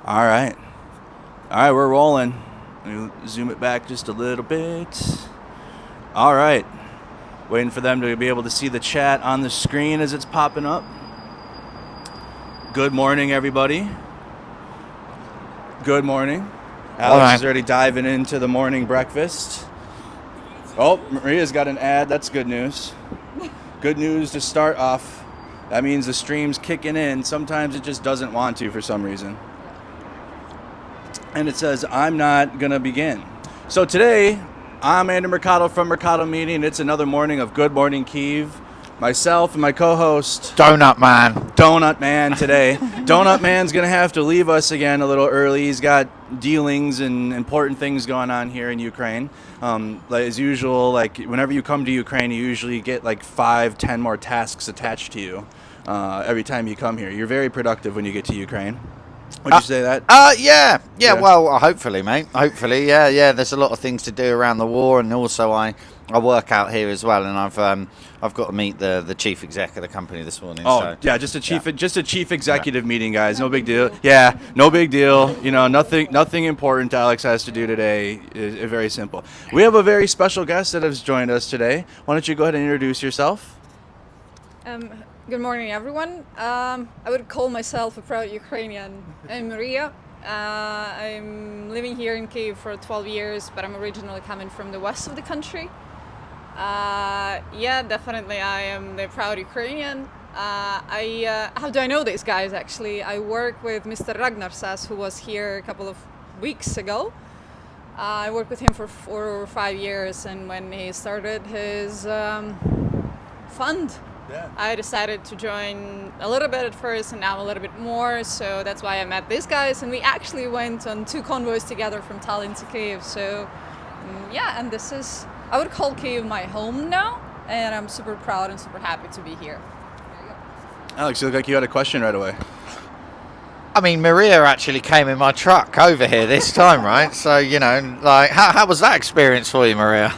All right. All right, we're rolling. Let me zoom it back just a little bit. All right. Waiting for them to be able to see the chat on the screen as it's popping up. Good morning, everybody. Good morning. Alex is already diving into the morning breakfast. Oh, Mariya's got an ad. That's good news. Good news to start off. That means the stream's kicking in. Sometimes it just doesn't want to for some reason. And it says, I'm not going to begin. So today, I'm Andy Mercado from Mercado Media, and it's another morning of Good Morning Kyiv. Myself and my co-host... Donut Man today. Donut Man's going to have to leave us again a little early. He's got dealings and important things going on here in Ukraine. Like as usual, like whenever you come to Ukraine, you usually get like 5-10 more tasks attached to you every time you come here. You're very productive when you get to Ukraine. Would you say that? Yeah. Well, hopefully, mate. Hopefully, yeah. There's a lot of things to do around the war, and also I work out here as well, and I've got to meet the chief exec of the company this morning. Just a chief executive meeting, guys. No big deal. Yeah, no big deal. You know, nothing important Alex has to do today. Is very simple. We have a very special guest that has joined us today. Why don't you go ahead and introduce yourself? Good morning, everyone. I would call myself a proud Ukrainian. I'm Mariya. I'm living here in Kyiv for 12 years, but I'm originally coming from the west of the country. Definitely I am the proud Ukrainian. How do I know these guys, actually? I work with Mr. Ragnar Sass, who was here a couple of weeks ago. I worked with him for 4 or 5 years, and when he started his fund, I decided to join a little bit at first and now a little bit more, so that's why I met these guys, and we actually went on 2 convoys together from Tallinn to Kyiv. So and this is, I would call Kyiv my home now, and I'm super proud and super happy to be here. There you go. Alex, you look like you had a question right away. I mean, Mariya actually came in my truck over here this time, right? So, you know, like, how was that experience for you, Mariya?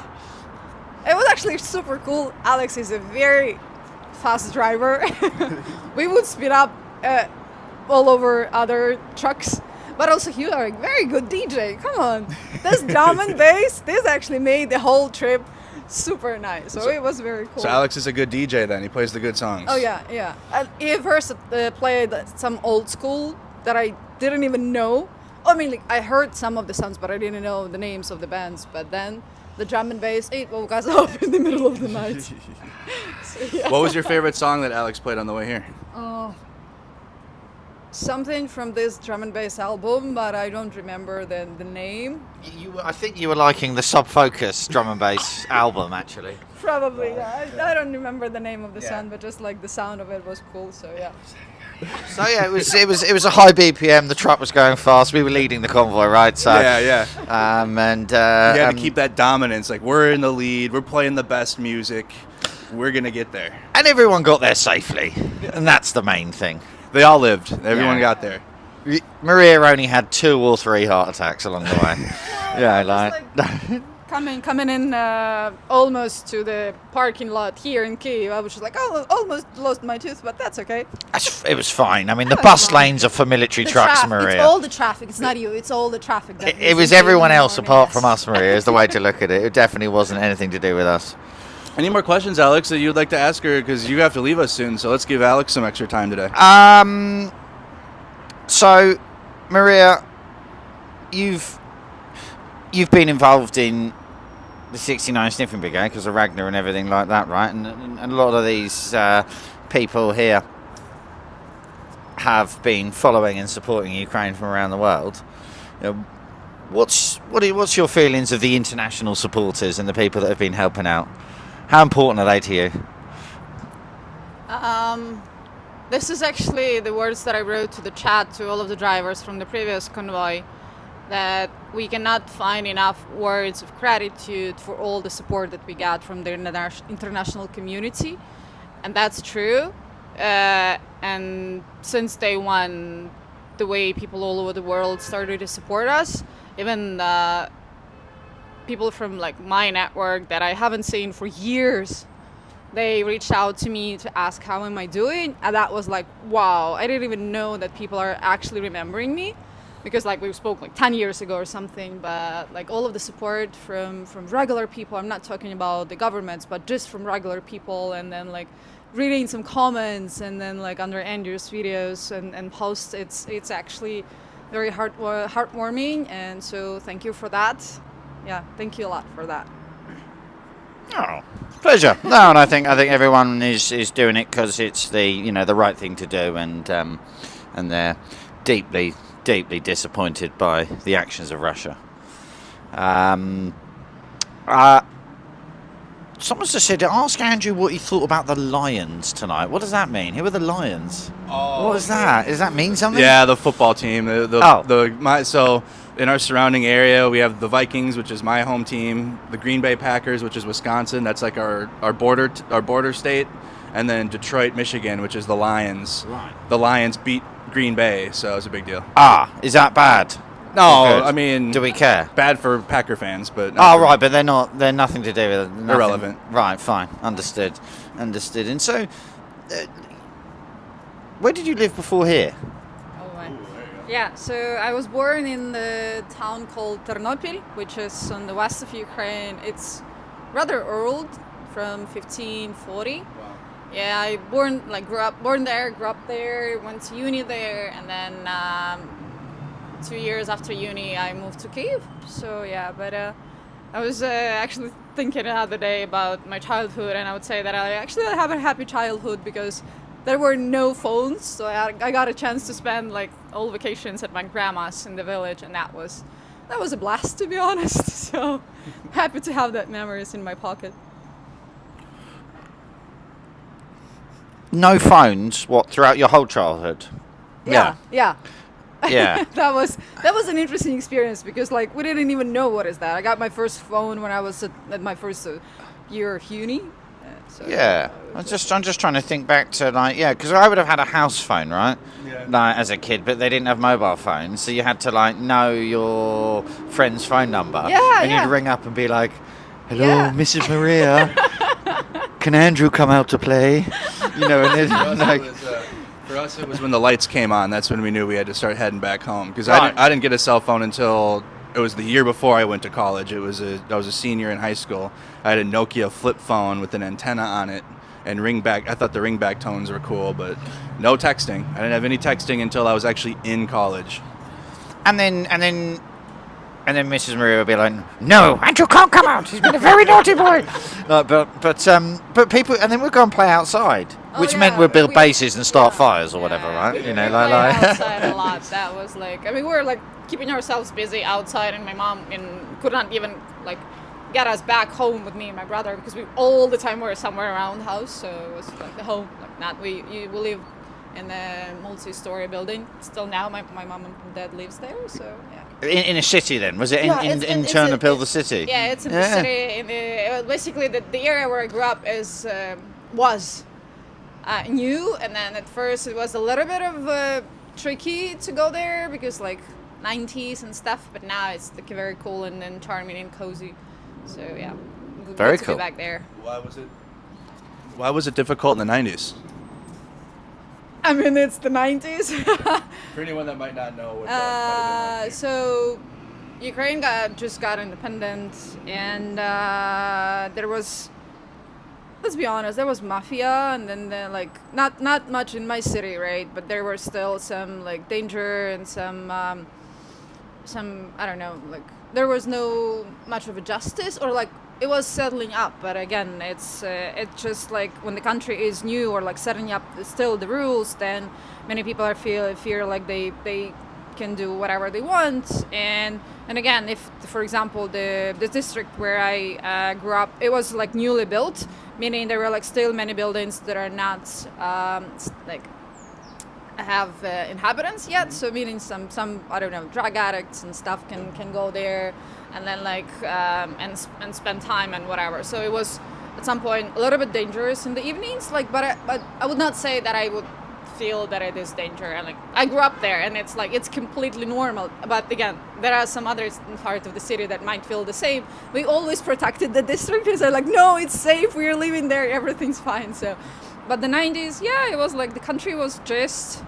It was actually super cool. Alex is a very fast driver. We would speed up all over other trucks, but also you are a very good DJ. Come on, this drum and bass, this actually made the whole trip super nice. So it was very cool. So Alex is a good DJ then. He plays the good songs. Oh yeah. He first played some old school that I didn't even know. I mean, like, I heard some of the songs, but I didn't know the names of the bands. But then the drum and bass, it woke us up in the middle of the night. What was your favorite song that Alex played on the way here? Something from this drum and bass album, but I don't remember the name. I think you were liking the Sub Focus drum and bass album, actually. Probably, yeah. I don't remember the name of the song, but just like the sound of it was cool. So yeah. So yeah, it was a high BPM. The truck was going fast. We were leading the convoy, right? So yeah. You had to keep that dominance. Like, we're in the lead. We're playing the best music. We're gonna get there. And everyone got there safely, and that's the main thing. They all lived. Everyone got there. Mariya only had 2 or 3 heart attacks along the way. Coming in almost to the parking lot here in Kyiv, I was just like, almost lost my tooth, but that's okay. It was fine. I mean, the bus lanes are for military trucks, Mariya. It's all the traffic. It's not you. It's all the traffic. It was everyone else apart from us, Mariya, is the way to look at it. It definitely wasn't anything to do with us. Any more questions, Alex, that you'd like to ask her? Because you have to leave us soon, so let's give Alex some extra time today. So, Mariya, you've been involved in the 69 Sniffing Brigade because of Ragnar and everything like that, right? And a lot of these people here have been following and supporting Ukraine from around the world. You know, what's your feelings of the international supporters and the people that have been helping out? How important are they to you? This is actually the words that I wrote to the chat to all of the drivers from the previous convoy, that we cannot find enough words of gratitude for all the support that we got from the international community. And that's true. And since day one, the way people all over the world started to support us, even people from like my network that I haven't seen for years, they reached out to me to ask how am I doing, and that was like, wow, I didn't even know that people are actually remembering me. because like we spoke like 10 years ago or something, but like all of the support from regular people, I'm not talking about the governments, but just from regular people, and then like reading some comments, and then like under Andrew's videos and posts, it's actually very heartwarming, and so thank you for that. Yeah, thank you a lot for that. Oh, pleasure. No, and I think everyone is doing it because it's the right thing to do, and they're deeply disappointed by the actions of Russia. Someone's just said, ask Andrew what he thought about the Lions tonight. What does that mean? Who are the Lions? Oh, what is that? Does that mean something? Yeah, the football team. So in our surrounding area, we have the Vikings, which is my home team, the Green Bay Packers, which is Wisconsin. That's like our border state, and then Detroit, Michigan, which is the Lions. Right. The Lions beat Green Bay, so it's a big deal. Is that bad? No, I mean, do we care? Bad for Packer fans, but right, but they're nothing to do with it. Nothing. Irrelevant. Right, fine, understood. And so, where did you live before here? Yeah, so I was born in the town called Ternopil, which is on the west of Ukraine. It's rather old, from 1540. Wow. Yeah, I born there, grew up there, went to uni there, and then 2 years after uni, I moved to Kyiv. So yeah, but I was actually thinking the other day about my childhood, and I would say that I actually have a happy childhood because there were no phones, so I got a chance to spend like all vacations at my grandma's in the village, and that was a blast, to be honest. So happy to have that memories in my pocket. No phones, throughout your whole childhood? Yeah. Yeah. that was an interesting experience because like we didn't even know what is that. I got my first phone when I was at my first year of uni. So, yeah, I'm just trying to think back to because I would have had a house phone, right? Yeah. Like as a kid, but they didn't have mobile phones, so you had to like know your friend's phone number. Yeah, and yeah. you'd ring up and be like, "Hello, Yeah. Mrs. Mariya, can Andrew come out to play?" You know, and then For us, it was when the lights came on. That's when we knew we had to start heading back home. Because Right. I didn't get a cell phone until it was the year before I went to college. I was a senior in high school. I had a Nokia flip phone with an antenna on it and ringback. I thought the ringback tones were cool, but no texting. I didn't have any texting until I was actually in college. and then Mrs. Mariya would be like, "No, Andrew can't come out. He's been a very naughty boy." But people, and then we'd go and play outside, which meant we'd build bases and start fires or whatever, right? We like played outside a lot. That was like, I mean, we were like keeping ourselves busy outside, and my mom could not even like get us back home with me and my brother because we all the time were somewhere around the house. So it was like the home, like not we live in a multi-story building. Still now, my mom and dad lives there. So yeah. In a city, then was it Yeah, in Ternopil, the city? Yeah, it's in the city. Basically, the area where I grew up was new, and then at first it was a little bit of tricky to go there because like 90s and stuff. But now it's like very cool and charming and cozy. So yeah, Very good to cool. be back there. Why was it difficult in the 90s? I mean, it's the 90s. For anyone that might not know what that might have been like. So Ukraine just got independent, and there was, let's be honest, there was mafia, and then like not much in my city, right? But there were still some like danger and some I don't know, like there was no much of a justice, or like it was settling up. But again, it's just like when the country is new or like setting up still the rules, then many people are fear like they can do whatever they want. And again, if for example the district where I grew up, it was like newly built, meaning there were like still many buildings that are not like have inhabitants yet, so meaning some I don't know, drug addicts and stuff can go there and then like and spend time and whatever. So it was at some point a little bit dangerous in the evenings, like but I would not say that I would feel that it is danger. And like I grew up there, and it's like it's completely normal. But again, there are some other parts of the city that might feel the same. We always protected the district and said like, no, it's safe, we're living there, everything's fine. So but the 90s, yeah, it was like the country was just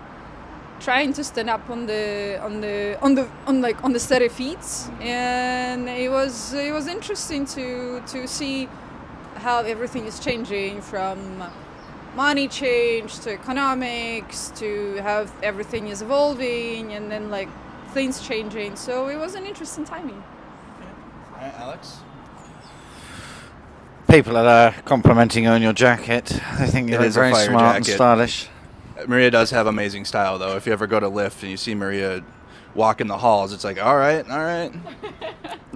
trying to stand up on the steady feet, and it was interesting to see how everything is changing, from money change to economics to how everything is evolving, and then like things changing. So it was an interesting timing. All right, Alex. People are complimenting you on your jacket. I think you It look is a very fire smart and jacket. stylish. Mariya does have amazing style, though. If you ever go to Lyft and you see Mariya walk in the halls, it's like, all right.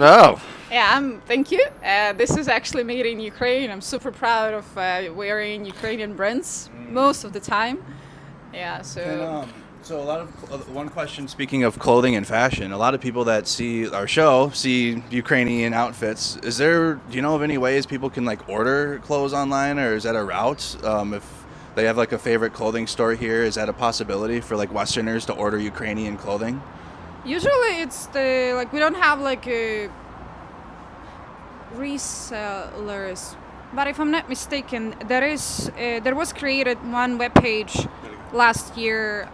Oh, Yeah, thank you. This is actually made in Ukraine. I'm super proud of wearing Ukrainian brands most of the time. Yeah, so. And, so a lot of one question. Speaking of clothing and fashion, a lot of people that see our show see Ukrainian outfits. Do you know of any ways people can like order clothes online, or is that a route? If they have like a favorite clothing store here, is that a possibility for like Westerners to order Ukrainian clothing? Usually it's we don't have like a resellers, but if I'm not mistaken, there was created one webpage last year.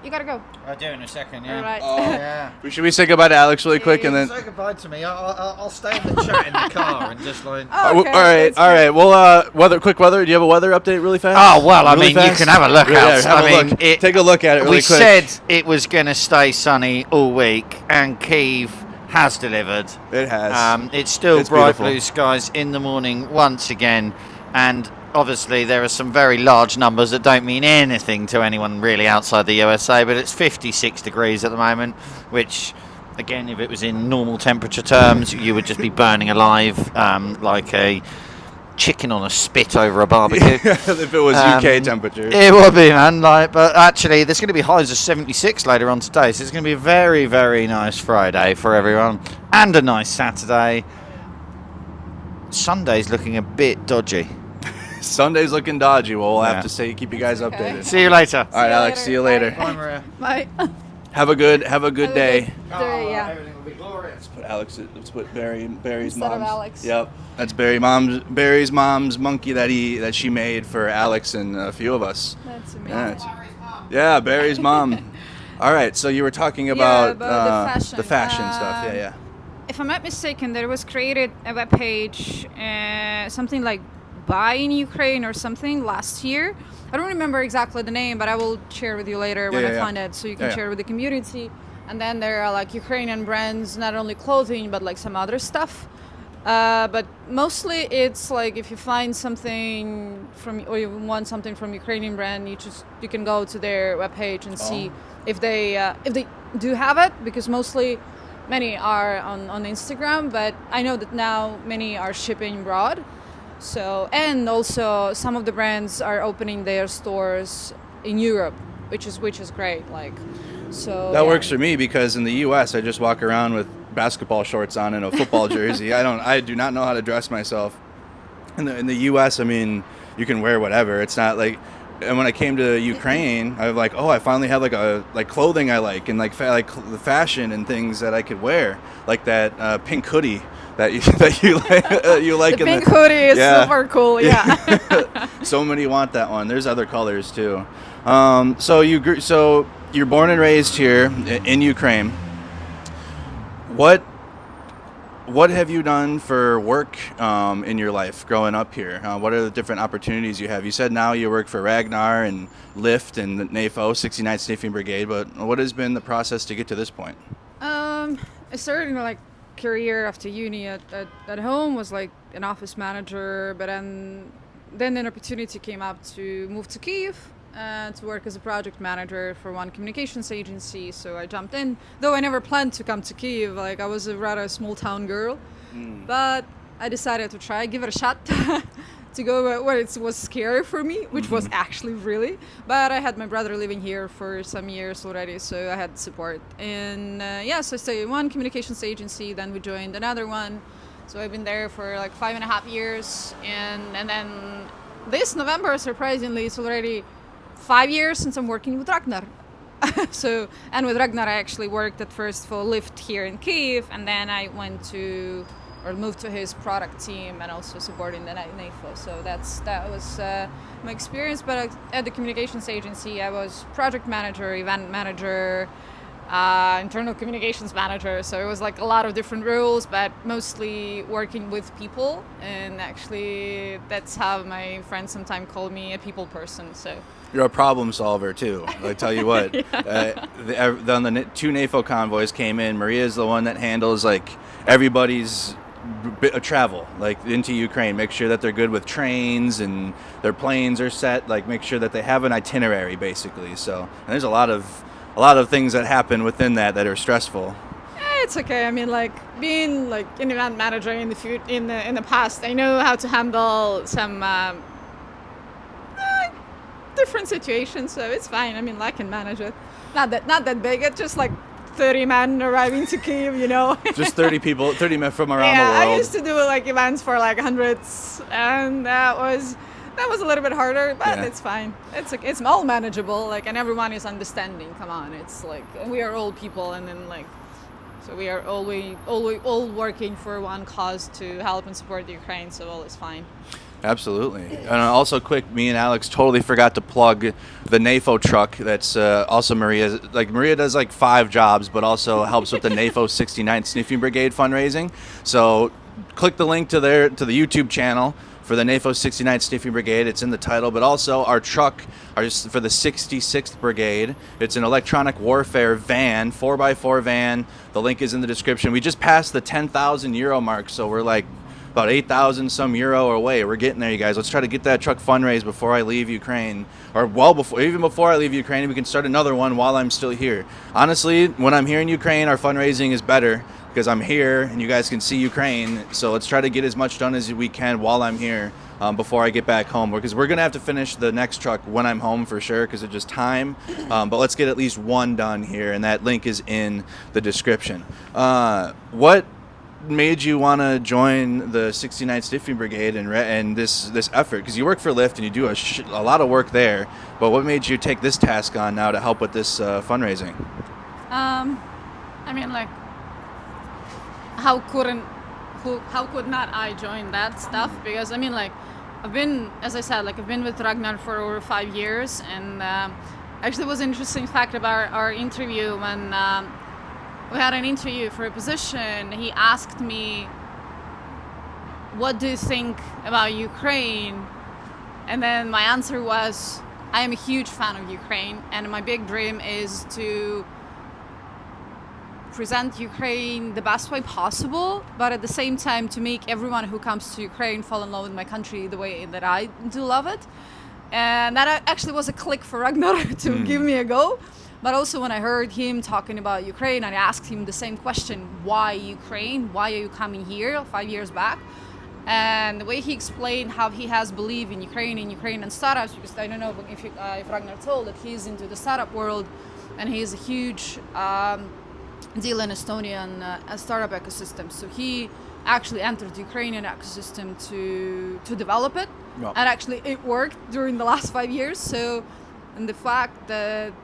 You gotta go. I'll do it in a second, yeah. All right. Yeah. Should we say goodbye to Alex really quick and then? Say goodbye to me. I'll stay in the chat in the car and just like... Oh, okay, all right. that's good. Well, quick weather. Do you have a weather update really fast? Oh, well, I Really mean, you fast? can have a look Yeah, out. have I a mean, look. Take a look at it really we quick. said it was going to stay sunny all week, and Kyiv has delivered. It has. It's still It's bright beautiful. blue skies in the morning once again, and obviously there are some very large numbers that don't mean anything to anyone really outside the USA, but it's 56 degrees at the moment, which, again, if it was in normal temperature terms, you would just be burning alive like a chicken on a spit over a barbecue. If it was UK temperature. It would be, man. But actually, there's going to be highs of 76 later on today, so it's going to be a very, very nice Friday for everyone, and a nice Saturday. Sunday's looking a bit dodgy. Sunday's looking dodgy. Well, we'll Yeah. have to keep you guys Okay. updated. See you later. All right, Alex. See you later. Bye, Maria. Bye. Have a good day. Yeah. Everything will be glorious. Let's put Barry's Instead of mom's. Alex. Yep, that's Barry's mom's monkey that she made for Alex and a few of us. That's amazing. Yeah, yeah, Barry's mom. All right, so you were talking about, about the fashion stuff. Yeah. If I'm not mistaken, there was created a webpage, something like Buy in Ukraine or something last year. I don't remember exactly the name, but I will share with you later when I find it, so you can share with the community. And then there are like Ukrainian brands, not only clothing, but like some other stuff. But mostly it's like if you find something or you want something from Ukrainian brand, you can go to their webpage and see if they do have it, because many are on Instagram, but I know that now many are shipping abroad. So, and also some of the brands are opening their stores in Europe, which is great. That works for me, because in the U.S. I just walk around with basketball shorts on and a football jersey. I do not know how to dress myself. In the U.S., I mean, you can wear whatever. It's not like. And when I came to Ukraine, I was like, I finally have like clothing I like, and like the fashion and things that I could wear, like that pink hoodie that you like. The pink hoodie is super cool. Yeah. So many want that one. There's other colors too. So you're born and raised here in Ukraine. What have you done for work in your life growing up here? What are the different opportunities you have? You said now you work for Ragnar and Lyft and the NAFO, 69th Sniffing Brigade, but what has been the process to get to this point? I started like career after uni at home, was like an office manager, but then an opportunity came up to move to Kyiv to work as a project manager for one communications agency. So I jumped in, though I never planned to come to Kyiv. Like, I was a rather small town girl, but I decided to give it a shot. To go where it was scary for me, which was actually really. But I had my brother living here for some years already, so I had support. And so I stayed in one communications agency, then we joined another one. So I've been there for like 5.5 years. And then this November, surprisingly, it's already 5 years since I'm working with Ragnar. And with Ragnar, I actually worked at first for Lyft here in Kyiv, and then I went to or moved to his product team and also supporting the NAFO. So that was my experience. But at the communications agency, I was project manager, event manager, internal communications manager. So it was like a lot of different roles, but mostly working with people. And actually, that's how my friends sometimes call me a people person. So. You're a problem solver too. I tell you what, the two NAFO convoys came in. Mariya is the one that handles like everybody's bit of travel, like into Ukraine. Make sure that they're good with trains and their planes are set. Like make sure that they have an itinerary, basically. So and there's a lot of things that happen within that are stressful. It's okay. I mean, like being like an event manager in the past, I know how to handle some. Different situations, so it's fine. I mean, I can manage it. Not that big. It's just like 30 men arriving to Kyiv, you know. Just 30 people, 30 men from around the world. I used to do like events for like hundreds, and that was a little bit harder, but it's fine. It's all manageable. Like, and everyone is understanding. Come on, it's like we are all people, and then like. So we are all working for one cause to help and support the Ukraine. So all is fine. Absolutely. And also quick, me and Alex totally forgot to plug the NAFO truck. That's also Mariya. Like Mariya does like 5 jobs, but also helps with the NAFO 69th Sniffing Brigade fundraising. So click the link to the YouTube channel for the NAFO 69th Sniffing Brigade. It's in the title, but also our truck for the 66th Brigade. It's an electronic warfare van, 4x4 van. The link is in the description. We just passed the 10,000 euro mark, so we're like about 8,000 some euro away. We're getting there, you guys. Let's try to get that truck fundraised before I leave Ukraine, or even before I leave Ukraine. We can start another one while I'm still here. Honestly, when I'm here in Ukraine, our fundraising is better because I'm here and you guys can see Ukraine. So let's try to get as much done as we can while I'm here before I get back home, because we're gonna have to finish the next truck when I'm home for sure because of just time. But let's get at least one done here, and that link is in the description. What made you want to join the 69th Sniffing Brigade and this effort? Because you work for Lyft and you do a lot of work there, but what made you take this task on now to help with this fundraising? I mean, like, how could not I join that stuff? Because I mean, like, I've been with Ragnar for over 5 years, and actually it was an interesting fact about our interview when we had an interview for a position. He asked me, what do you think about Ukraine? And then my answer was, I am a huge fan of Ukraine, and my big dream is to present Ukraine the best way possible, but at the same time to make everyone who comes to Ukraine fall in love with my country the way that I do love it. And that actually was a click for Ragnar to give me a go. But also when I heard him talking about Ukraine, I asked him the same question: why Ukraine? Why are you coming here 5 years back? And the way he explained how he has belief in Ukraine and startups, because I don't know if Ragnar told that he's into the startup world, and he's a huge deal in Estonian startup ecosystem. So he actually entered the Ukrainian ecosystem to develop it, and actually it worked during the last 5 years. So, and the fact that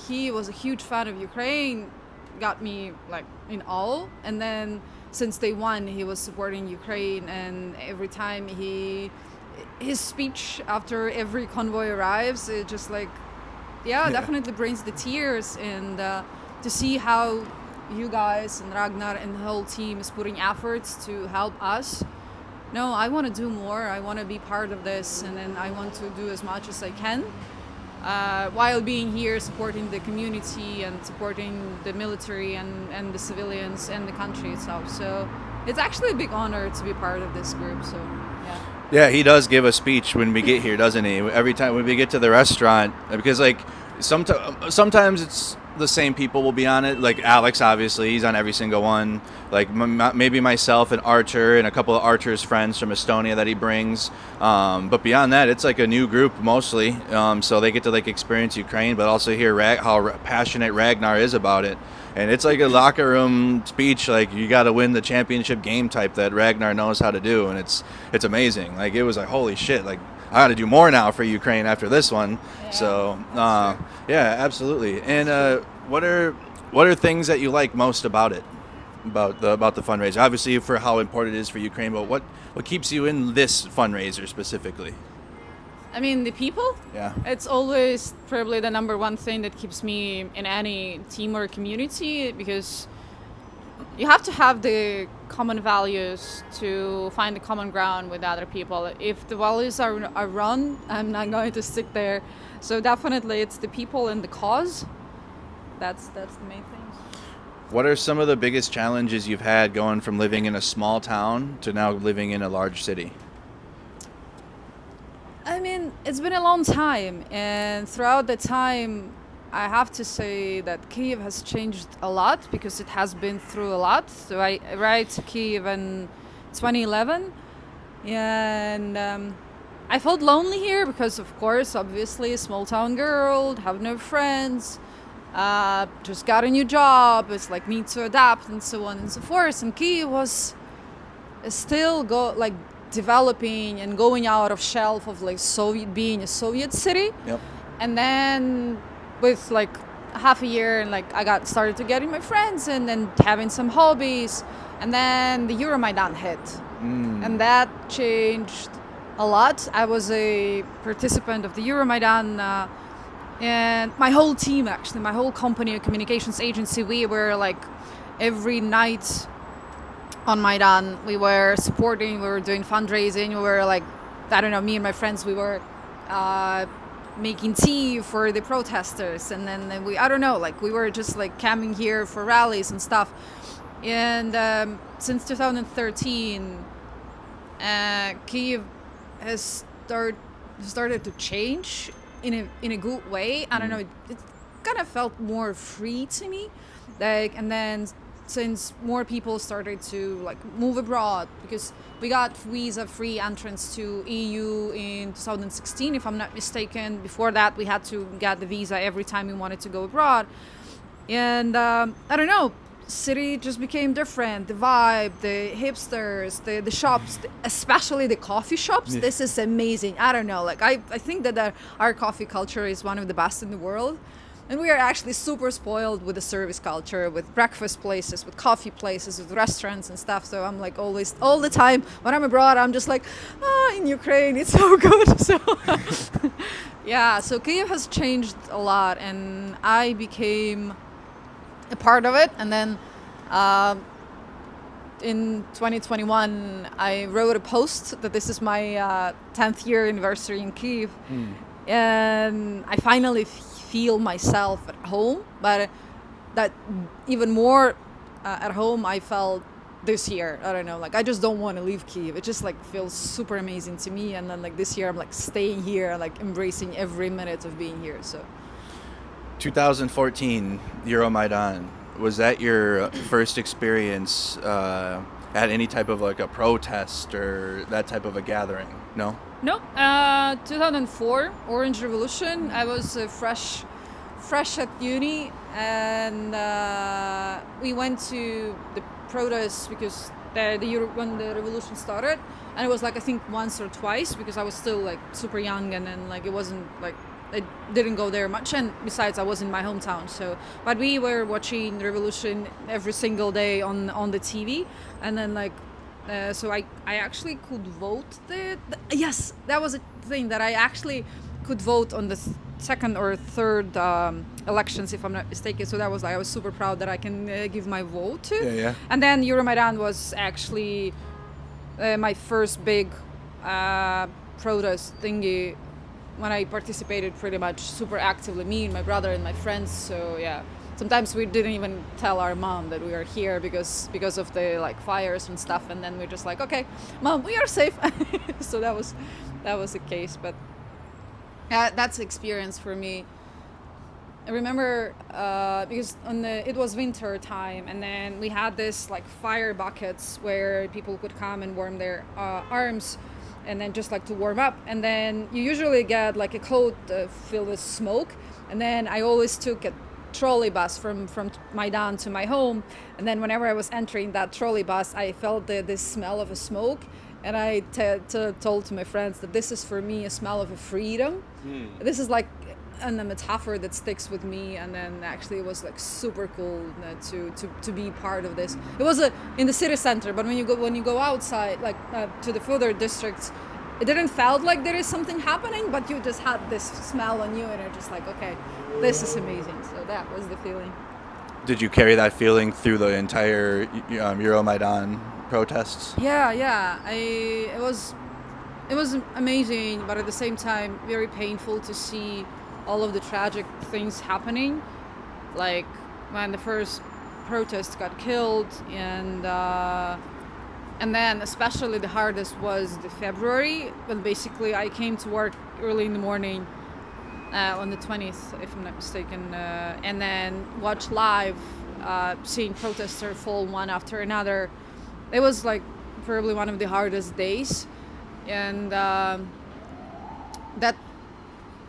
he was a huge fan of Ukraine got me like in awe. And then since day one, he was supporting Ukraine, and every time his speech after every convoy arrives, it just like, definitely brings the tears. And to see how you guys and Ragnar and the whole team is putting efforts to help us. No, I want to do more. I want to be part of this, and then I want to do as much as I can while being here, supporting the community and supporting the military and the civilians and the country itself. So it's actually a big honor to be part of this group. So yeah, he does give a speech when we get here, doesn't he? Every time when we get to the restaurant, because like sometimes it's the same people will be on it. Like Alex, obviously, he's on every single one. Like maybe myself and Archer and a couple of Archer's friends from Estonia that he brings. But beyond that, it's like a new group mostly. So they get to like experience Ukraine, but also hear how passionate Ragnar is about it. And it's like a locker room speech, like you got to win the championship game type that Ragnar knows how to do, and it's amazing. Like it was like, holy shit, like I got to do more now for Ukraine after this one. Yeah, so yeah, absolutely. And what are things that you like most about it? about the fundraiser? Obviously, for how important it is for Ukraine, but what keeps you in this fundraiser specifically? I mean, the people. Yeah. It's always probably the number one thing that keeps me in any team or community, because you have to have the common values to find the common ground with other people. If the values are wrong, I'm not going to stick there. So definitely it's the people and the cause. That's the main thing. What are some of the biggest challenges you've had going from living in a small town to now living in a large city? I mean, it's been a long time, and throughout the time, I have to say that Kyiv has changed a lot, because it has been through a lot. So I arrived to Kyiv in 2011, and I felt lonely here because, of course, obviously, a small town girl, have no friends, just got a new job, it's like need to adapt and so on and so forth. And Kyiv was still developing and going out of shelf of like being a Soviet city. Yep. And then with like half a year, and like I started to getting my friends and then having some hobbies, and then the Euromaidan hit, and that changed a lot. I was a participant of the Euromaidan, and my whole team, actually, my whole company, a communications agency, we were like every night on Maidan, we were supporting, we were doing fundraising, we were like, I don't know, me and my friends, we were making tea for the protesters, and then we were just like coming here for rallies and stuff. And since 2013, Kyiv has started to change in a good way. I don't know, it kind of felt more free to me, and then since more people started to like move abroad, because we got visa-free entrance to EU in 2016, if I'm not mistaken. Before that, we had to get the visa every time we wanted to go abroad. And I don't know, city just became different. The vibe, the hipsters, the shops, especially the coffee shops. Yeah. This is amazing. I don't know, like I think that our coffee culture is one of the best in the world. And we are actually super spoiled with the service culture, with breakfast places, with coffee places, with restaurants and stuff. So I'm like always, all the time, when I'm abroad, I'm just like, in Ukraine, it's so good. So yeah, so Kyiv has changed a lot, and I became a part of it. And then in 2021, I wrote a post that this is my 10th year anniversary in Kyiv. And I finally feel myself at home, but that even more at home I felt this year. I don't know, like I just don't want to leave Kyiv. It just like feels super amazing to me, and then like this year I'm like staying here, like embracing every minute of being here. So 2014 Euromaidan, was that your first experience at any type of like a protest or that type of a gathering? No? No, 2004, Orange Revolution. I was fresh at uni, and we went to the protests because when the revolution started, and it was like I think once or twice, because I was still like super young, and then like it wasn't like I didn't go there much, and besides I was in my hometown. So, but we were watching the revolution every single day on the TV, and then like. So I actually could vote. Yes, that was a thing, that I actually could vote on the second or third elections, if I'm not mistaken. So that was like, I was super proud that I can give my vote to. Yeah. And then Euromaidan was actually my first big protest thingy, when I participated pretty much super actively, me and my brother and my friends. So yeah. Sometimes we didn't even tell our mom that we are here because of the like fires and stuff, and then we're just like, okay, mom, we are safe. So that was the case. But that's experience for me. I remember because it was winter time, and then we had this like fire buckets where people could come and warm their arms, and then just like to warm up, and then you usually get like a coat filled with smoke, and then I always took a trolley bus from Maidan to my home, and then whenever I was entering that trolley bus, I felt this smell of a smoke, and I told to my friends that this is for me a smell of a freedom. This is like and a metaphor that sticks with me. And then actually it was like super cool to be part of this. It was in the city center, but when you go outside, like to the further districts, it didn't felt like there is something happening, but you just had this smell on you, and you're just like, okay, this is amazing. So that was the feeling. Did you carry that feeling through the entire Euromaidan protests? Yeah. It was amazing, but at the same time very painful to see all of the tragic things happening, like when the first protest got killed, and then especially the hardest was the February, when basically I came to work early in the morning on the 20th, if I'm not mistaken, and then watch live, seeing protesters fall one after another. It was like probably one of the hardest days. And that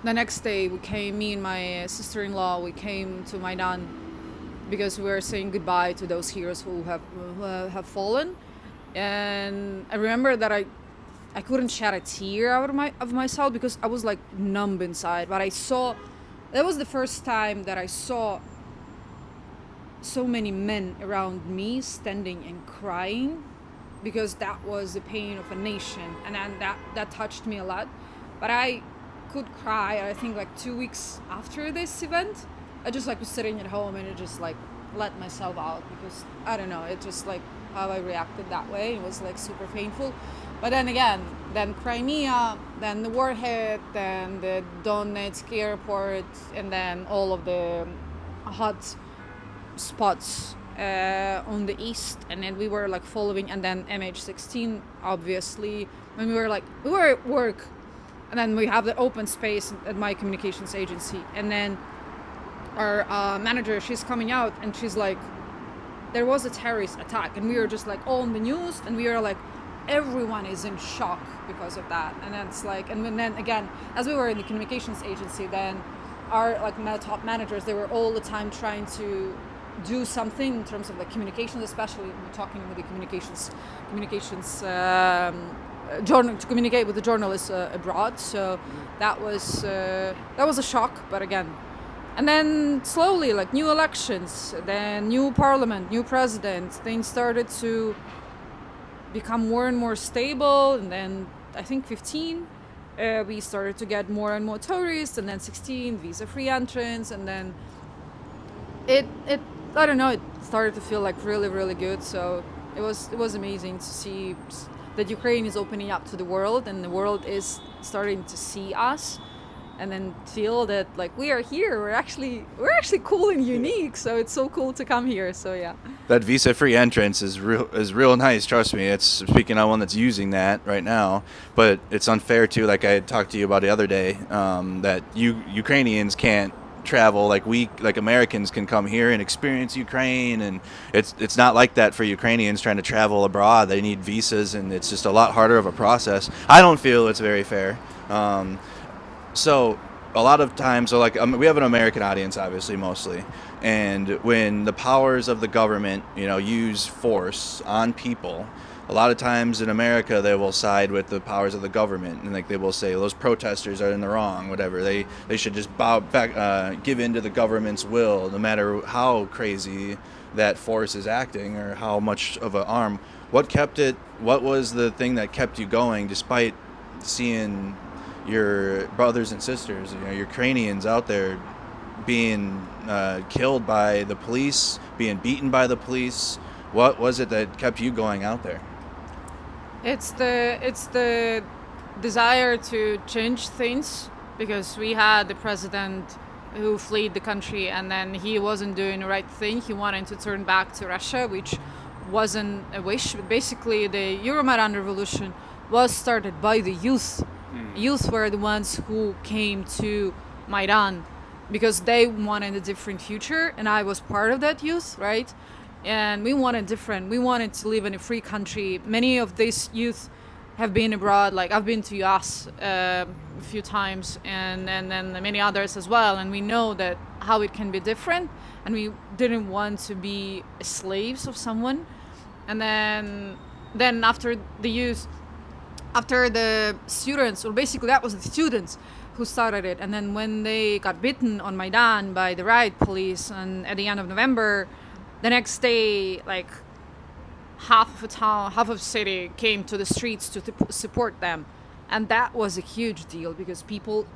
the next day me and my sister-in-law, we came to Maidan because we were saying goodbye to those heroes who have fallen. And I remember that I couldn't shed a tear out of myself because I was like numb inside. But that was the first time that I saw so many men around me standing and crying, because that was the pain of a nation, and then that touched me a lot. But I could cry, I think like 2 weeks after this event. I just like was sitting at home and it just like let myself out, because I don't know, it just like how I reacted that way. It was like super painful. But then again, then Crimea, then the warhead, then the Donetsk airport, and then all of the hot spots on the east, and then we were like following, and then MH16 obviously, when we were at work, and then we have the open space at my communications agency, and then our manager, she's coming out and she's like, there was a terrorist attack, and we were just like all in the news, and we were like, everyone is in shock because of that. And then it's like, and then again, as we were in the communications agency, then our like top managers, they were all the time trying to do something in terms of like communications, especially we're talking with the communications journal, to communicate with the journalists abroad. So that was a shock. But again, and then slowly, like new elections, then new parliament, new president, things started to become more and more stable. And then I think 15 we started to get more and more tourists, and then 16 visa-free entrance, and then it I don't know, it started to feel like really, really good. So it was amazing to see that Ukraine is opening up to the world, and the world is starting to see us, and then feel that like we are here. We're actually cool and unique. So it's so cool to come here. So yeah. That visa-free entrance is real nice. Trust me. It's speaking on one that's using that right now, but it's unfair too. Like I talked to you about the other day, that Ukrainians can't travel like Americans can come here and experience Ukraine, and it's not like that for Ukrainians trying to travel abroad. They need visas, and it's just a lot harder of a process. I don't feel it's very fair. So a lot of times, we have an American audience, obviously, mostly, and when the powers of the government, use force on people, a lot of times in America, they will side with the powers of the government, and like they will say those protesters are in the wrong, whatever. They should just bow back, give in to the government's will, no matter how crazy that force is acting or how much of an arm. What was the thing that kept you going, despite seeing your brothers and sisters, Ukrainians out there being killed by the police, being beaten by the police? What was it that kept you going out there? It's the desire to change things, because we had the president who fled the country, and then he wasn't doing the right thing. He wanted to turn back to Russia, which wasn't a wish. Basically, the Euromaidan revolution was started by the youth. Youth were the ones who came to Maidan because they wanted a different future, and I was part of that youth, right? And we wanted different. We wanted to live in a free country. Many of these youth have been abroad. Like I've been to US a few times, and then many others as well. And we know that how it can be different, and we didn't want to be slaves of someone. And then after the youth, after the students, or basically that was the students who started it. And then when they got beaten on Maidan by the riot police, and at the end of November, the next day, like half of a town, half of the city came to the streets to support them, and that was a huge deal because people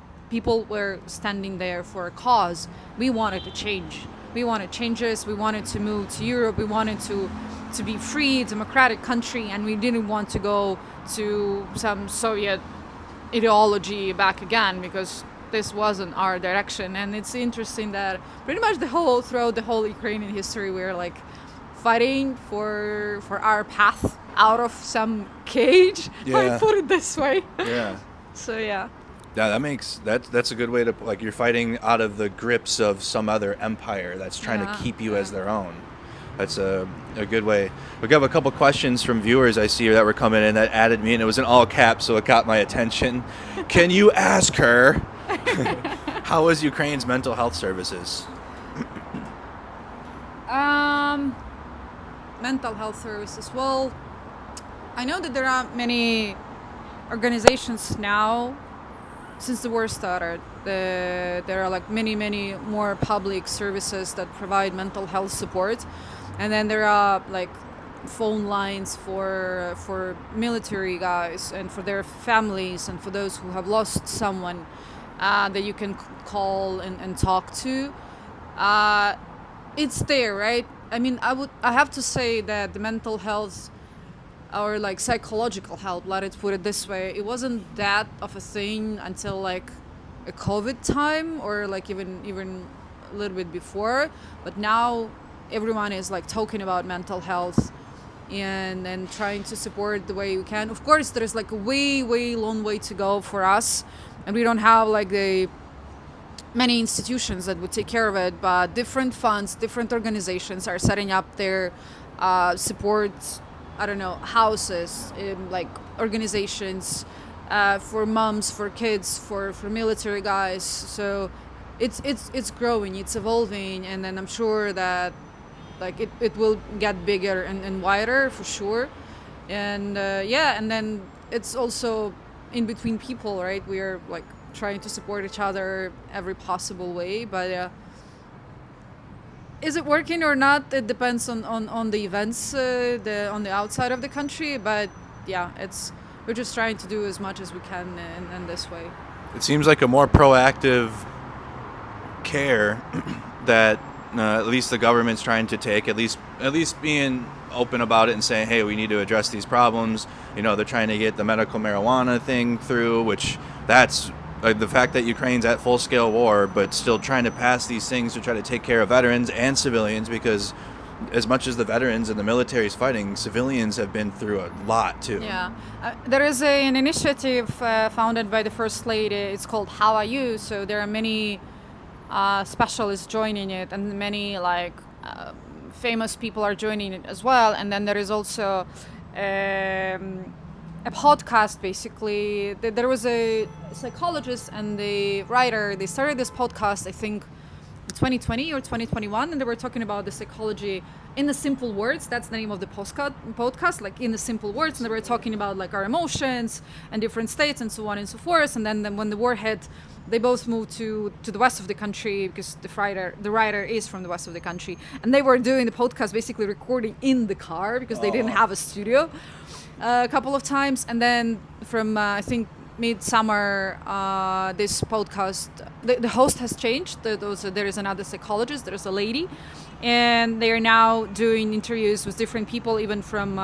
were standing there for a cause. We wanted to change. We wanted changes. We wanted to move to Europe. We wanted to be free, democratic country, and we didn't want to go to some Soviet ideology back again because this wasn't our direction. And it's interesting that pretty much throughout the whole Ukrainian history, we're like fighting for our path out of some cage. I put it this way. Yeah. So yeah. Yeah, that's a good way to, like, you're fighting out of the grips of some other empire that's trying to keep you as their own. That's a good way. We have a couple questions from viewers I see that were coming in that added me, and it was in all caps, so it got my attention. Can you ask her how is Ukraine's mental health services? Mental health services. Well, I know that there are many organizations now. Since the war started, there are like many more public services that provide mental health support, and then there are like phone lines for military guys and for their families and for those who have lost someone that you can call and talk to. It's there, right? I mean, I have to say that the mental health or like psychological help, let's put it this way, it wasn't that of a thing until like a COVID time or like even a little bit before. But now everyone is like talking about mental health and trying to support the way you can. Of course, there's like a way long way to go for us, and we don't have like the many institutions that would take care of it, but different funds, different organizations are setting up their support, I don't know, houses, like organizations for moms, for kids, for military guys. So it's growing, it's evolving, and then I'm sure that like it will get bigger and wider for sure. And and then it's also in between people, right? We are like trying to support each other every possible way, but is it working or not? It depends on the events on the outside of the country, but yeah, we're just trying to do as much as we can in this way. It seems like a more proactive care that at least the government's trying to take, at least being open about it and saying, hey, we need to address these problems. You know, they're trying to get the medical marijuana thing through, which that's the fact that Ukraine's at full-scale war, but still trying to pass these things to try to take care of veterans and civilians, because as much as the veterans and the military is fighting, civilians have been through a lot too. Yeah, there is an initiative founded by the First Lady. It's called How Are You? So there are many specialists joining it, and many like famous people are joining it as well. And then there is also a podcast, basically. There was a psychologist and the writer. They started this podcast, I think, in 2020 or 2021, and they were talking about the psychology in the simple words. That's the name of the podcast, like in the simple words. And they were talking about like our emotions and different states and so on and so forth. And then when the war hit, they both moved to the west of the country because the writer is from the west of the country. And they were doing the podcast, basically recording in the car because they didn't have a studio. A couple of times, and then from I think midsummer, this podcast, the host has changed. There is another psychologist, there is a lady, and they are now doing interviews with different people, even from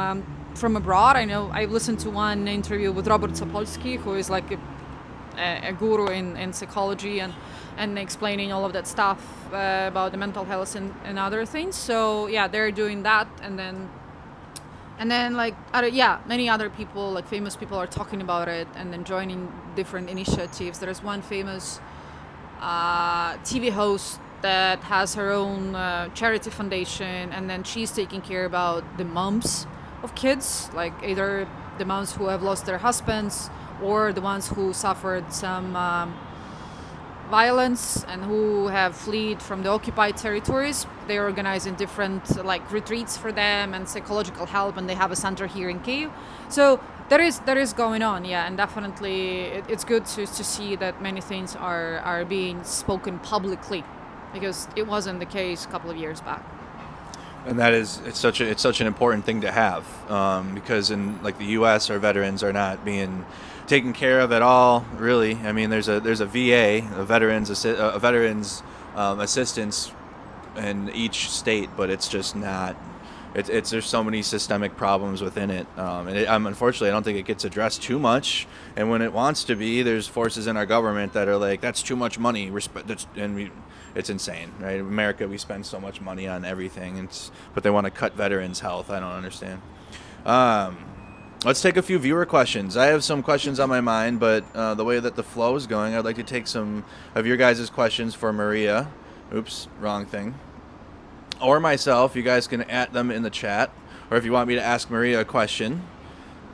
abroad. I know I've listened to one interview with Robert Sapolsky, who is like a guru in psychology and explaining all of that stuff about the mental health and other things. So yeah, they're doing that, and then like many other people, like famous people, are talking about it and then joining different initiatives. There's one famous TV host that has her own charity foundation, and then she's taking care about the moms of kids, like either the moms who have lost their husbands or the ones who suffered some violence and who have fled from the occupied territories. They're organizing different like retreats for them and psychological help, and they have a center here in Kyiv. So There is going on, yeah, and definitely it's good to see that many things are being spoken publicly, because it wasn't the case a couple of years back. And that is, it's such an important thing to have, because in like the U.S., our veterans are not being taken care of at all, really. I mean, there's a VA, a veterans assistance in each state, but it's just not. It's there's so many systemic problems within it, and unfortunately, I don't think it gets addressed too much. And when it wants to be, there's forces in our government that are like, that's too much money. It's insane, right? In America, we spend so much money on everything, but they want to cut veterans' health. I don't understand. Let's take a few viewer questions. I have some questions on my mind, but the way that the flow is going, I'd like to take some of your guys' questions for Mariya. Oops, wrong thing. Or myself. You guys can @ them in the chat, or if you want me to ask Mariya a question.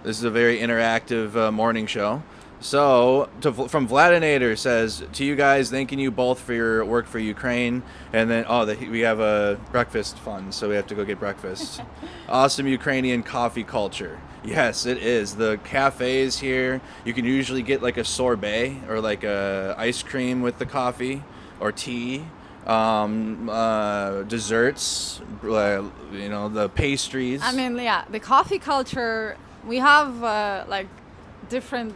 This is a very interactive morning show. So, from Vladinator says, to you guys, thanking you both for your work for Ukraine. And then, we have a breakfast fund, so we have to go get breakfast. Awesome Ukrainian coffee culture. Yes, it is. The cafes here, you can usually get like a sorbet or like a ice cream with the coffee or tea. Desserts, the pastries. I mean, yeah, the coffee culture, we have like different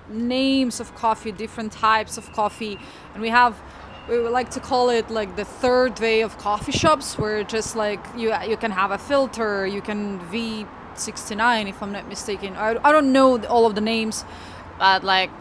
names of coffee, different types of coffee, and we would like to call it like the third way of coffee shops, where just like you can have a filter, you can V69 if I'm not mistaken. I don't know all of the names, but like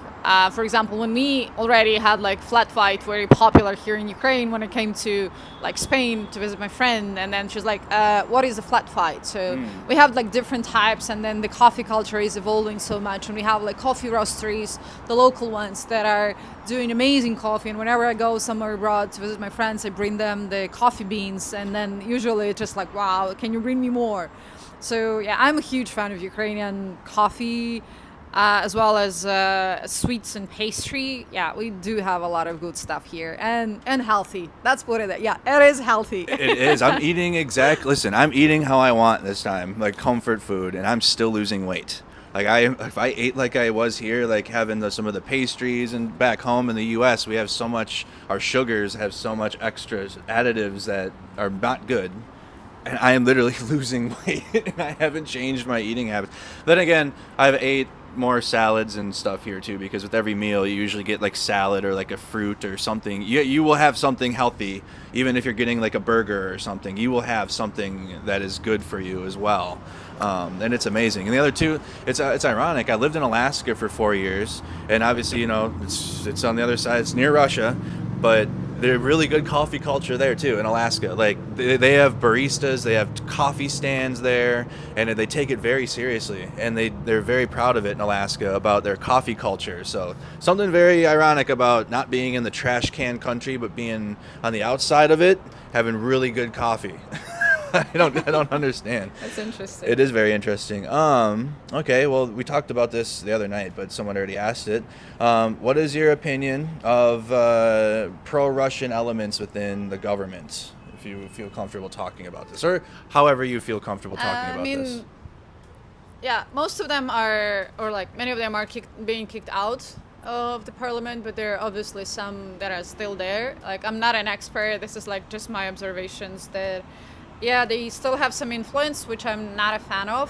for example, when we already had like flat white very popular here in Ukraine, when I came to like Spain to visit my friend, and then she's like, what is a flat white? So we have like different types, and then the coffee culture is evolving so much, and we have like coffee roasteries, the local ones that are doing amazing coffee, and whenever I go somewhere abroad to visit my friends, I bring them the coffee beans, and then usually it's just like, wow, can you bring me more? So yeah, I'm a huge fan of Ukrainian coffee, as well as sweets and pastry. Yeah, we do have a lot of good stuff here, and healthy. That's what it is. Yeah, it is healthy. It is. I'm eating Listen, I'm eating how I want this time, like comfort food, and I'm still losing weight. Like if I ate like I was here, like having some of the pastries, and back home in the U.S., we have so much. Our sugars have so much extra additives that are not good. And I am literally losing weight, and I haven't changed my eating habits. Then again, I've ate more salads and stuff here too, because with every meal you usually get like salad or like a fruit or something. You will have something healthy, even if you're getting like a burger or something. You will have something that is good for you as well, and it's amazing. And the other two, it's ironic. I lived in Alaska for 4 years, and obviously it's on the other side. It's near Russia, but they're really good coffee culture there too in Alaska. Like they have baristas, they have coffee stands there, and they take it very seriously, and they're very proud of it in Alaska about their coffee culture. So something very ironic about not being in the trash can country, but being on the outside of it, having really good coffee. I don't understand. That's interesting. It is very interesting. Okay, well, we talked about this the other night, but someone already asked it. What is your opinion of pro-Russian elements within the government? If you feel comfortable talking about this, or however you feel comfortable talking about this. Yeah, most of them many of them are being kicked out of the parliament, but there are obviously some that are still there. Like, I'm not an expert. This is like just my observations that. Yeah, they still have some influence, which I'm not a fan of,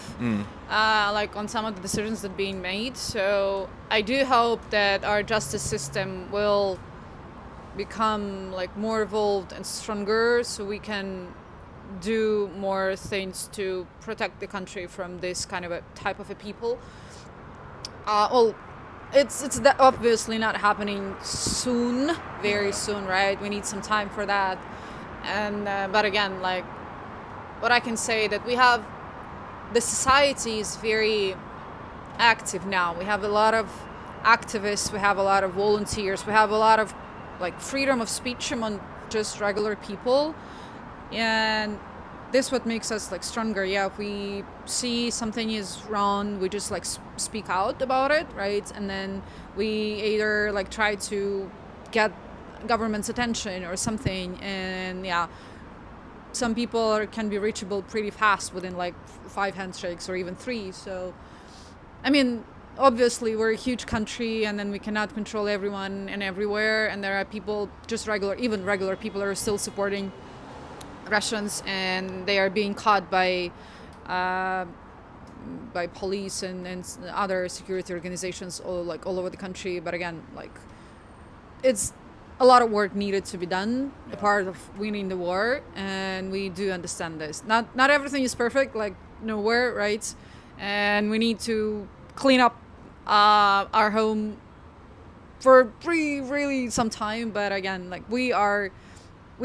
like on some of the decisions that are being made. So I do hope that our justice system will become like more evolved and stronger, so we can do more things to protect the country from this kind of a type of a people. It's obviously not happening soon, very soon, right? We need some time for that. And but again, like, what I can say that the society is very active now. We have a lot of activists, we have a lot of volunteers, we have a lot of like freedom of speech among just regular people, and this is what makes us like stronger. Yeah, if we see something is wrong, we just like speak out about it, right? And then we either like try to get government's attention or something, and yeah, some people can be reachable pretty fast within like 5 handshakes or even 3. So I mean, obviously we're a huge country, and then we cannot control everyone and everywhere, and there are people, just even regular people, are still supporting Russians, and they are being caught by police and other security organizations all over the country. But again, like, it's a lot of work needed to be done, a part of winning the war, and we do understand this. Not everything is perfect, like nowhere, right? And we need to clean up our home for really some time. But again, like, we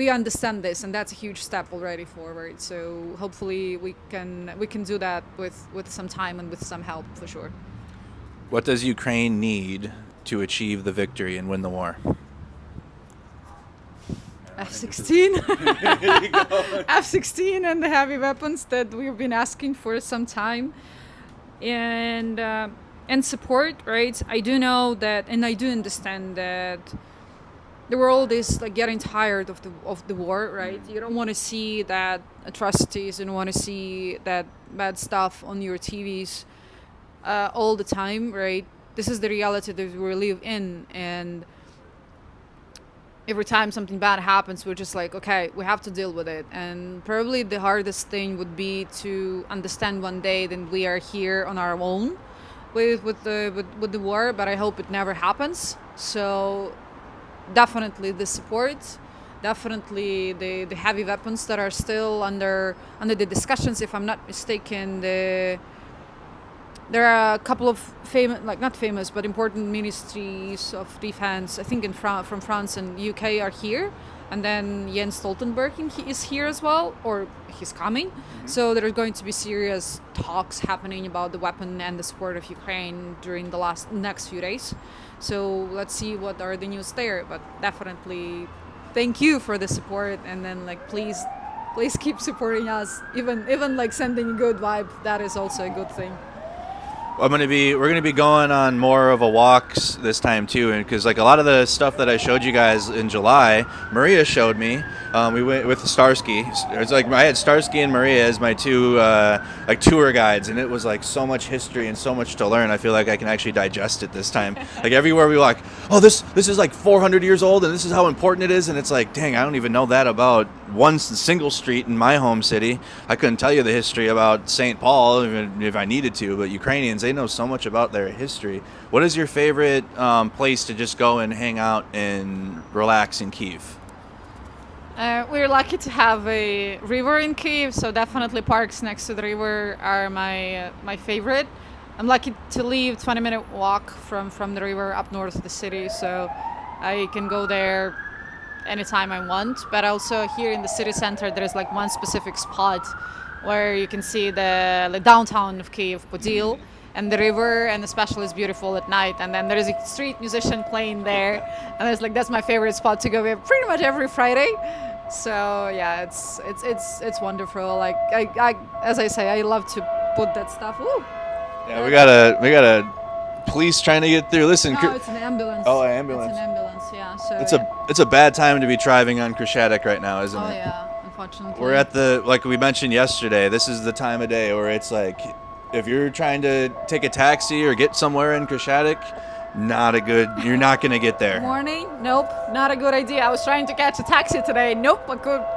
understand this, and that's a huge step already forward. So hopefully we can do that with some time and with some help, for sure. What does Ukraine need to achieve the victory and win the war? F-16, F-16, and the heavy weapons that we've been asking for some time, and support, right? I do know that, and I do understand that the world is like getting tired of the war, right? You don't want to see that atrocities, you don't want to see that bad stuff on your TVs all the time, right? This is the reality that we live in, and every time something bad happens, we're just like, okay, we have to deal with it. And probably the hardest thing would be to understand one day that we are here on our own with the war, but I hope it never happens. So definitely the support, definitely the heavy weapons that are still under the discussions. If I'm not mistaken, there are a couple of famous, like not famous, but important ministries of defense, I think from France and UK are here. And then Jens Stoltenberg is here as well, or he's coming. Mm-hmm. So there are going to be serious talks happening about the weapon and the support of Ukraine during the next few days. So let's see what are the news there. But definitely thank you for the support. And then, like, please keep supporting us. Even like sending a good vibe, that is also a good thing. We're gonna be going on more of a walks this time too, and because like a lot of the stuff that I showed you guys in July, Mariya showed me. We went with Starsky. It's like I had Starsky and Mariya as my two like tour guides, and it was like so much history and so much to learn. I feel like I can actually digest it this time. Like everywhere we walk, oh, this is like 400 years old, and this is how important it is. And it's like, dang, I don't even know that about one single street in my home city. I couldn't tell you the history about St. Paul even if I needed to, but Ukrainians, they know so much about their history. What is your favorite place to just go and hang out and relax in Kyiv? We're lucky to have a river in Kyiv, so definitely parks next to the river are my favorite. I'm lucky to leave 20-minute walk from the river up north of the city, so I can go there anytime I want. But also here in the city center, there is like one specific spot where you can see the downtown of Kyiv, Podil, and the river, and especially it's beautiful at night. And then there is a street musician playing there, and it's like that's my favorite spot to go there pretty much every Friday. So yeah, it's wonderful. Like I as I say, I love to put that stuff. Ooh. Yeah, we got a police trying to get through. Listen, no, it's an ambulance. Oh, an ambulance. It's an ambulance. Yeah. So it's a bad time to be driving on Krashatik right now, isn't it? Oh yeah, unfortunately. We're at like we mentioned yesterday. This is the time of day where it's like, if you're trying to take a taxi or get somewhere in Krashatik, you're not going to get there. Morning? Nope, not a good idea. I was trying to catch a taxi today. Nope,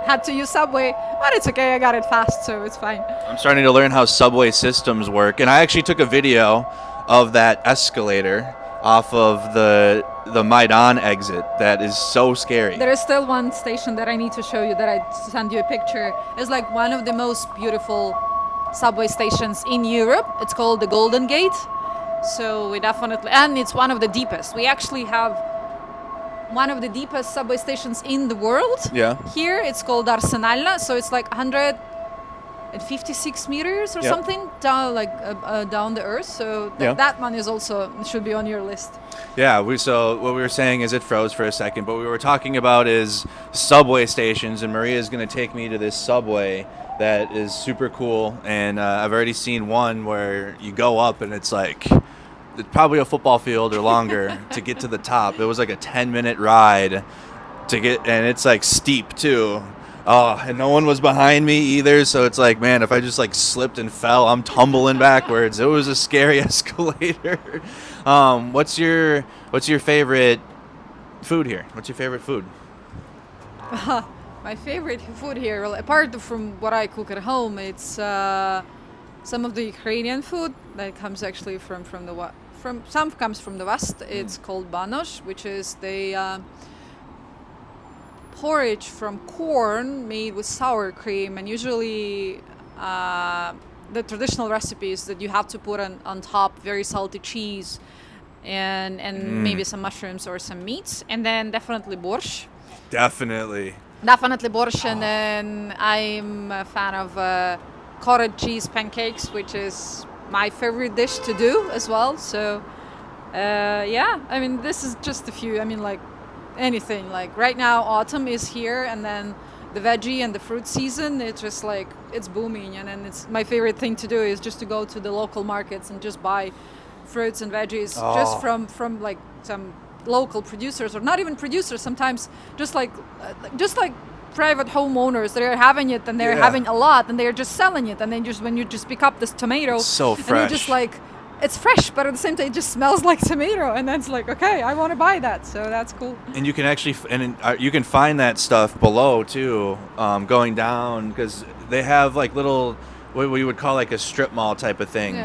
had to use subway, but it's okay. I got it fast, so it's fine. I'm starting to learn how subway systems work, and I actually took a video of that escalator off of the Maidan exit. That is so scary. There is still one station that I need to show you, that I send you a picture. It's like one of the most beautiful subway stations in Europe. It's called the Golden Gate. So we definitely, and it's one of the deepest. We actually have one of the deepest subway stations in the world. Yeah. Here it's called Arsenalna. So it's like 156 meters or something down, down the earth. So that one is also should be on your list. Yeah. So what we were saying is it froze for a second, but what we were talking about is subway stations, and Mariya is going to take me to this subway that is super cool, and I've already seen one where you go up and it's probably a football field or longer to get to the top. It was like a 10-minute ride to get, and it's like steep too. Oh, and no one was behind me either, so it's like, man, if I just like slipped and fell, I'm tumbling backwards. It was a scary escalator. What's your favorite food here? What's your favorite food? My favorite food here, well, apart from what I cook at home, it's some of the Ukrainian food that comes actually from some comes from the west. It's called banosh, which is the porridge from corn made with sour cream, and usually the traditional recipe is that you have to put on top very salty cheese and maybe some mushrooms or some meats, and then definitely borscht. Definitely Borscht, and then I'm a fan of cottage cheese pancakes, which is my favorite dish to do as well. So yeah, I mean, this is just a few. I mean, like anything. Like right now, autumn is here, and then the veggie and the fruit season. It's just like it's booming, and then it's my favorite thing to do is just to go to the local markets and just buy fruits and veggies just from like some local producers, or not even producers, sometimes just like private homeowners that are having it, and they're having a lot, and they're just selling it, and then just when you just pick up this tomato, so fresh, and you're just like, it's fresh, but at the same time it just smells like tomato, and then it's like, okay, I want to buy that. So that's cool. And you can actually you can find that stuff below too, going down, because they have like little, what we would call like a strip mall type of thing,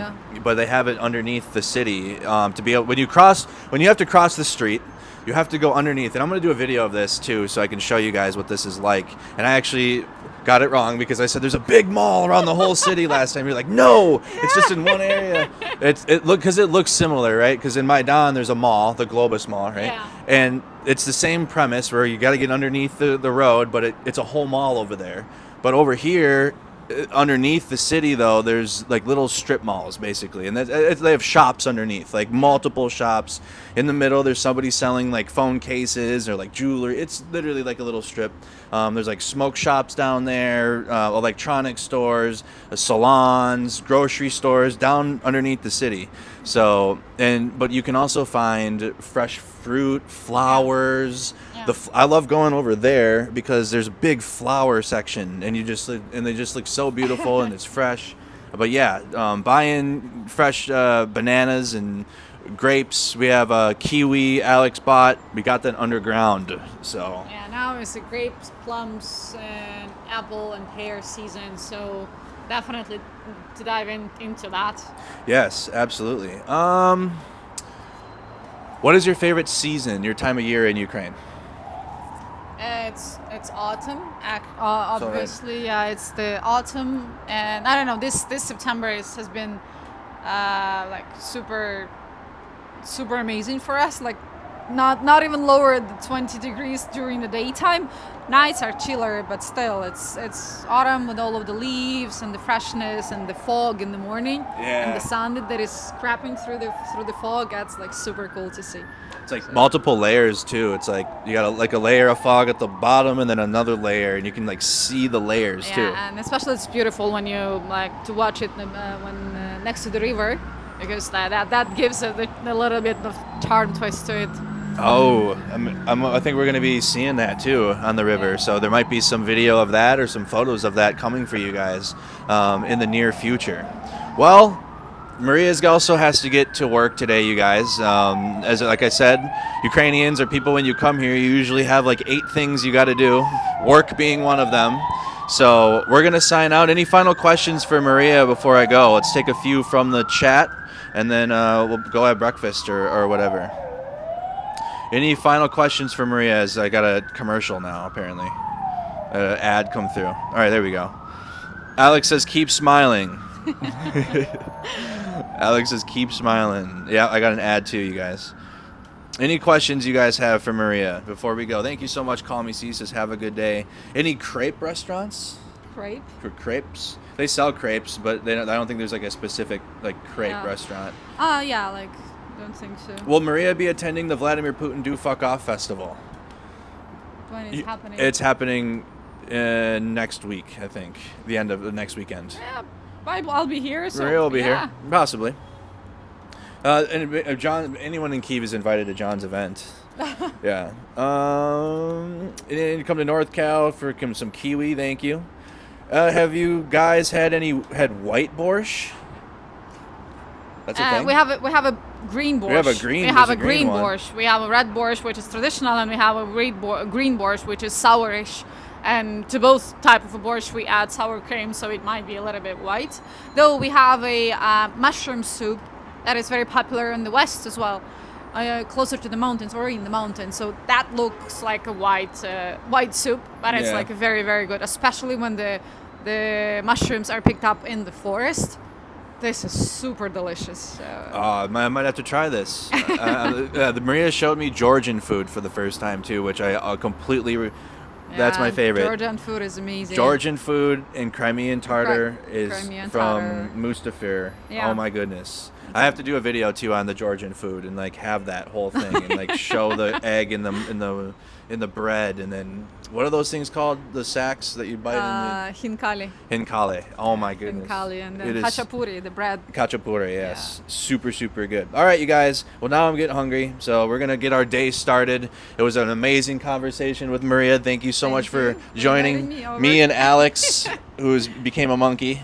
but they have it underneath the city to be able, when you have to cross the street, you have to go underneath. And I'm going to do a video of this too, so I can show you guys what this is like. And I actually got it wrong, because I said there's a big mall around the whole city last time. You're like, no, it's just in one area. It looks similar, right? Because in Maidan there's a mall, the Globus Mall, right? Yeah. And it's the same premise where you got to get underneath the road, but it's a whole mall over there. But over here, underneath the city, though, there's like little strip malls basically, and they have shops underneath, like multiple shops. In the middle there's somebody selling like phone cases or like jewelry. It's literally like a little strip. There's like smoke shops down there, electronic stores, salons, grocery stores down underneath the city. So, but you can also find fresh fruit, flowers. I love going over there because there's a big flower section, and they just look so beautiful and it's fresh. But yeah, buying fresh bananas and grapes. We have kiwi, Alex bought. We got that underground. So yeah, now it's the grapes, plums, and apple and pear season. So definitely to dive into that. Yes, absolutely. What is your favorite season, your time of year in Ukraine? It's autumn, obviously. Yeah, it's the autumn, and I don't know. This September has been like super amazing for us. Like not even lower than 20 degrees during the daytime. Nights are chiller, but still, it's autumn with all of the leaves and the freshness and the fog in the morning, and the sun that is scraping through the fog. That's like super cool to see. It's like multiple layers too. It's like you got a layer of fog at the bottom, and then another layer, and you can like see the layers too. Yeah, and especially it's beautiful when you like to watch it when next to the river, because that gives a little bit of charm twist to it. Oh, I think we're going to be seeing that too on the river. So there might be some video of that or some photos of that coming for you guys in the near future. Well, Mariya also has to get to work today, you guys. Like I said, Ukrainians are people, when you come here, you usually have like 8 things you got to do, work being one of them. So we're going to sign out. Any final questions for Mariya before I go? Let's take a few from the chat, and then we'll go have breakfast or whatever. Any final questions for Mariya? As I got a commercial now, apparently. Ad come through. All right, there we go. Alex says, keep smiling. Alex says, keep smiling. Yeah, I got an ad too, you guys. Any questions you guys have for Mariya before we go? Thank you so much. Call me C says, have a good day. Any crepe restaurants? Crepe? For crepes? They sell crepes, but I don't think there's like a specific like crepe restaurant. Yeah, like, don't think so. Will Mariya be attending the Vladimir Putin Do Fuck Off Festival? When is it happening? It's happening next week, I think. The end of the next weekend. Yeah, I'll be here. So Mariya will be here, possibly. And John, anyone in Kyiv is invited to John's event. Yeah. And then you come to North Cal for some kiwi. Thank you. Have you guys had white borscht? That's a thing. We have a green borscht. We have a green. We have a green green one. borscht. We have a red borscht, which is traditional, and we have a green borscht, which is sourish. And to both type of a borscht, we add sour cream, so it might be a little bit white. Though we have a mushroom soup that is very popular in the West as well, closer to the mountains or in the mountains. So that looks like a white soup, but it's like very, very good, especially when the mushrooms are picked up in the forest. This is super delicious. I might have to try this. Mariya showed me Georgian food for the first time too, which I completely. That's my favorite. Georgian food is amazing. Georgian food and Crimean tartar is Crimean from tartar. Mustafir. Yeah. Oh my goodness. I have to do a video too on the Georgian food and like have that whole thing and like show the egg in the bread, and then what are those things called? The sacks that you bite in Hinkali. Hinkale. Oh my goodness. Hinkali, and then It is- khachapuri, the bread. Khachapuri, yes. Super, super good. All right, you guys. Well, now I'm getting hungry, so we're going to get our day started. It was an amazing conversation with Mariya. Thank you so Thank much for you for joining inviting me over. me and Alex, who became a monkey.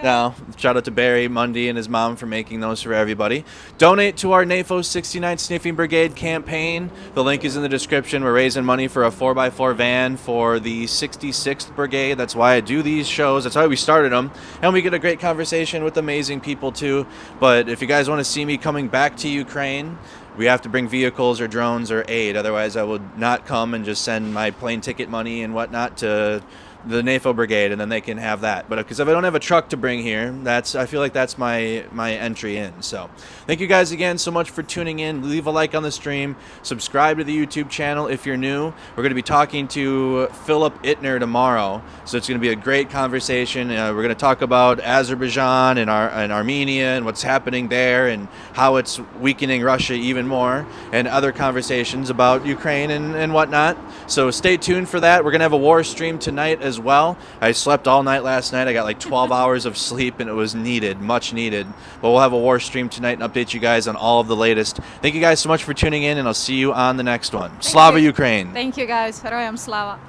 Now, shout out to Barry Mundy and his mom for making those for everybody. Donate to our NAFO 69 Sniffing Brigade campaign. The link is in the description. We're raising money for a 4x4 van for the 66th Brigade. That's why I do these shows. That's why we started them. And we get a great conversation with amazing people too. But if you guys want to see me coming back to Ukraine, we have to bring vehicles or drones or aid. Otherwise, I would not come and just send my plane ticket money and whatnot to the NAFO brigade, and then they can have that. But because if I don't have a truck to bring here, I feel like that's my entry in. So thank you guys again so much for tuning in. Leave a like on the stream. Subscribe to the YouTube channel if you're new. We're going to be talking to Philip Ittner tomorrow, so it's going to be a great conversation. We're going to talk about Azerbaijan and Armenia and what's happening there and how it's weakening Russia even more, and other conversations about Ukraine and whatnot. So stay tuned for that. We're going to have a war stream tonight as well. I slept all night last night. I got like 12 hours of sleep, and it was needed, much needed. But we'll have a war stream tonight and update you guys on all of the latest. Thank you guys so much for tuning in, and I'll see you on the next one. Slava Ukraine. Thank you guys. Heroyam Slava.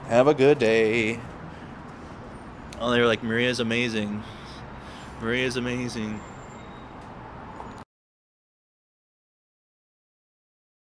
Have a good day. Oh, they were like, Mariya's amazing. Mariya's amazing.